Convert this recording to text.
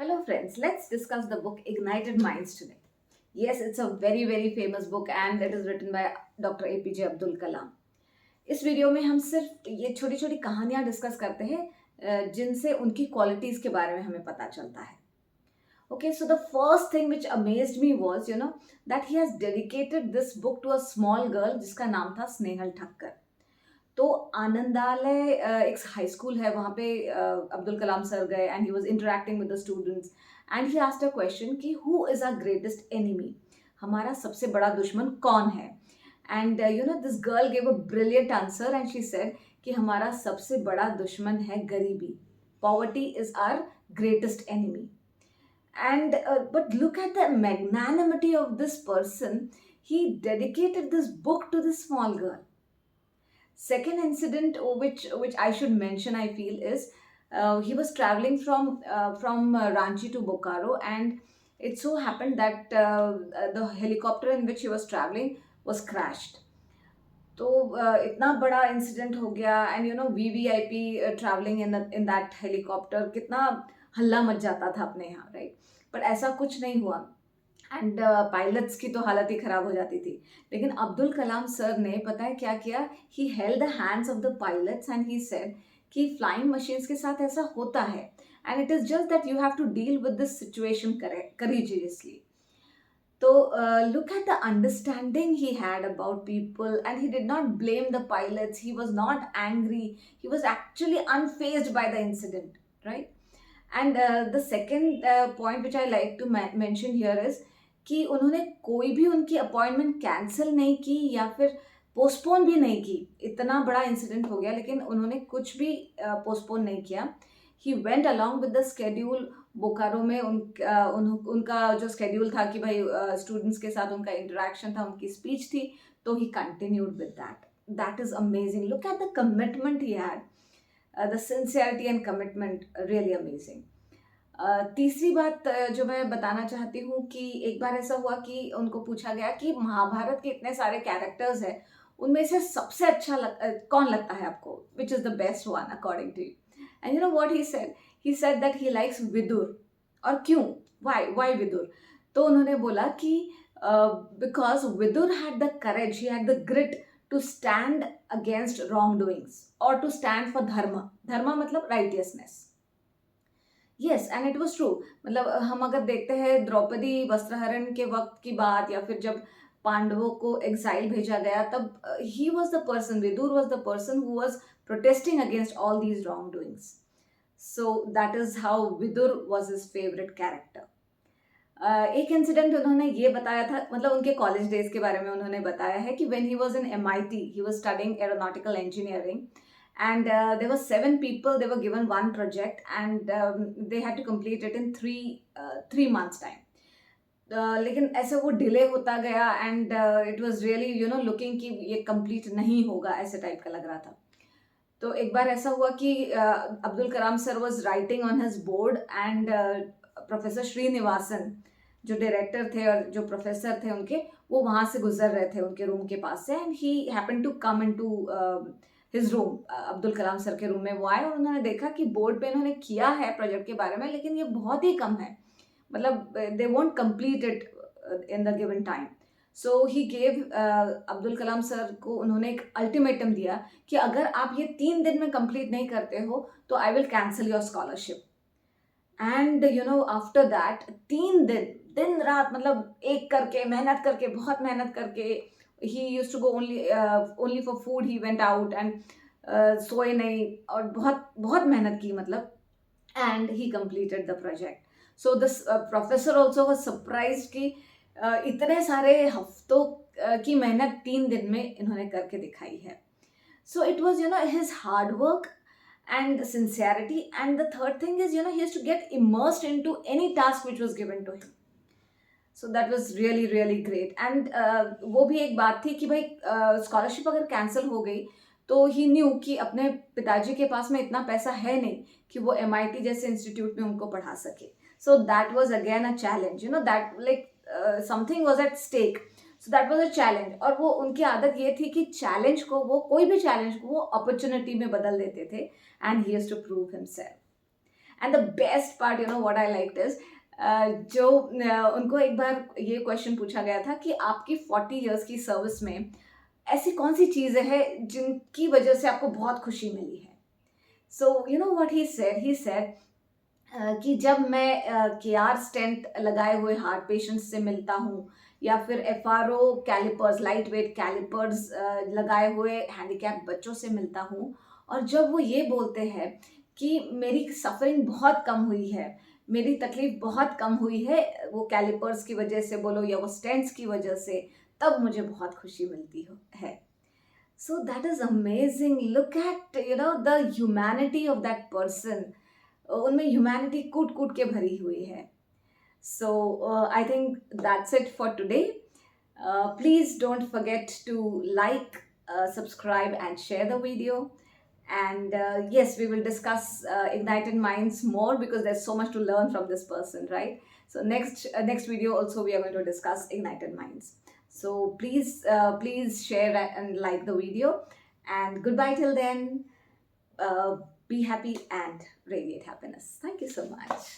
Hello, friends. Let's discuss the book Ignited Minds today. Yes, it's a very, very famous book and it is written by Dr. APJ Abdul Kalam. इस video में हम सिर्फ ये छोटी छोटी कहानियां discuss करते हैं जिनसे उनकी क्वालिटीज के बारे में हमें पता चलता है. Okay, so the first thing which amazed me was, that he has dedicated this book to a small girl जिसका नाम था स्नेहल ठक्कर. तो आनंदालय एक हाई स्कूल है वहाँ पे अब्दुल कलाम सर गए and he was interacting with the students and he asked a question कि who is our greatest enemy, हमारा सबसे बड़ा दुश्मन कौन है. And this girl gave a brilliant answer and she said कि हमारा सबसे बड़ा दुश्मन है गरीबी. Poverty is our greatest enemy. And but look at the magnanimity of this person. He dedicated this book to this small girl. Second incident which I should mention, I feel, is he was traveling from Ranchi to Bokaro, and it so happened that the helicopter in which he was traveling was crashed. तो इतना बड़ा incident हो गया and VVIP travelling in that helicopter, कितना हल्ला much जाता था अपने यहाँ, राइट. बट ऐसा कुछ नहीं हुआ एंड पायलट्स की तो हालत ही खराब हो जाती थी. लेकिन अब्दुल कलाम सर ने पता है क्या किया, he held the hands of the pilots and he said कि फ्लाइंग मशीन्स के साथ ऐसा होता है and it is just that you have to deal with this situation courageously. So look at the understanding he had about people, and he did not blame the pilots. He was not angry. He was actually unfazed by the incident, right? And the second point which I like to mention here is कि उन्होंने कोई भी उनकी appointment cancel नहीं की या फिर postpone भी नहीं की. इतना बड़ा इंसिडेंट हो गया लेकिन उन्होंने कुछ भी पोस्टपोन नहीं किया. He went along with the schedule. Bokaro में उनका जो स्केड्यूल था कि भाई स्टूडेंट्स के साथ उनका इंटरेक्शन था, उनकी स्पीच थी, तो ही continued with that. That is amazing. Look at the commitment he had, the sincerity and commitment, really amazing. तीसरी बात जो मैं बताना चाहती हूँ कि एक बार ऐसा हुआ कि उनको पूछा गया कि महाभारत के इतने सारे कैरेक्टर्स हैं, उनमें से सबसे अच्छा कौन लगता है आपको, which is the best one according to you. And you know what he said, he said that he likes Vidur. और क्यों, why विदुर? तो उन्होंने बोला कि because Vidur had the courage, he had the grit to stand against wrongdoings or to stand for dharma मतलब righteousness. Yes, and it was true. मतलब हम अगर देखते हैं द्रौपदी वस्त्रहरण के वक्त की बात या फिर जब पांडवों को एग्जाइल भेजा गया, तब he was the person, Vidur was the person who was protesting against all these wrongdoings. So that is how Vidur was his favorite character. एक इंसिडेंट उन्होंने ये बताया था, मतलब उनके कॉलेज डेज के बारे में उन्होंने बताया है कि when he was in MIT, he was studying aeronautical engineering, and there were 7 people. They were given one project and they had to complete it in 3 months time. लेकिन ऐसे वो डिले होता गया and it was really looking कि ये complete नहीं होगा, ऐसे टाइप का लग रहा था. तो एक बार ऐसा हुआ कि Abdul Kalam sir was writing on his board and professor Srinivasan जो डायरेक्टर थे और जो प्रोफेसर थे उनके, वो वहाँ से गुजर रहे थे उनके रूम के पास से, and he happen to come into his room. Abdul Kalam sir के रूम में वो आए और उन्होंने देखा कि बोर्ड पे इन्होंने किया है प्रोजेक्ट के बारे में, लेकिन ये बहुत ही कम है, मतलब they won't complete it in the given time. So he gave Abdul Kalam sir को उन्होंने एक अल्टीमेटम दिया कि अगर आप ये 3 दिन में कंप्लीट नहीं करते हो तो I will cancel your scholarship. And after that 3 दिन रात, मतलब एक करके मेहनत करके, बहुत मेहनत करके, he used to go only for food. He went out and सोए नहीं और बहुत बहुत मेहनत की, मतलब, and he completed the project. So this professor also was surprised कि इतने सारे हफ्तों की मेहनत 3 दिन में इन्होंने करके दिखाई है. So it was his hard work and sincerity, and the third thing is he has to get immersed into any task which was given to him. So that was really really great. And वो भी एक बात थी कि भाई scholarship अगर cancel हो गई तो ही न्यू कि अपने पिताजी के पास में इतना पैसा है नहीं कि वो MIT जैसे इंस्टीट्यूट में उनको पढ़ा सके. So that was again a challenge, that like something was at stake. So that was a challenge. और वो उनकी आदत ये थी कि चैलेंज को, वो कोई भी चैलेंज को वो अपॉर्चुनिटी में बदल देते थे, and he has to prove himself. And the best part, you know what I like this, जो उनको एक बार ये क्वेश्चन पूछा गया था कि आपकी 40 इयर्स की सर्विस में ऐसी कौन सी चीज़ें हैं जिनकी वजह से आपको बहुत खुशी मिली है. So you know what he said कि जब मैं केआर स्टेंट लगाए हुए हार्ट पेशेंट्स से मिलता हूँ, या फिर FRO calipers, light weight calipers लगाए हुए हैंडीकैप बच्चों से मिलता हूँ, और जब वो ये बोलते हैं कि मेरी सफरिंग बहुत कम हुई है, मेरी तकलीफ बहुत कम हुई है, वो कैलिपर्स की वजह से बोलो या वो स्टेंट्स की वजह से, तब मुझे बहुत खुशी मिलती है. So that is amazing. Look at you know the humanity of that person. उनमें ह्यूमैनिटी कूट कूट के भरी हुई है. So I think that's it for today. Please don't forget to like, subscribe and share the video. And yes, we will discuss Ignited Minds more, because there's so much to learn from this person, right? So next video also we are going to discuss Ignited Minds. So please share and like the video, and goodbye till then. Be happy and radiate happiness. Thank you so much.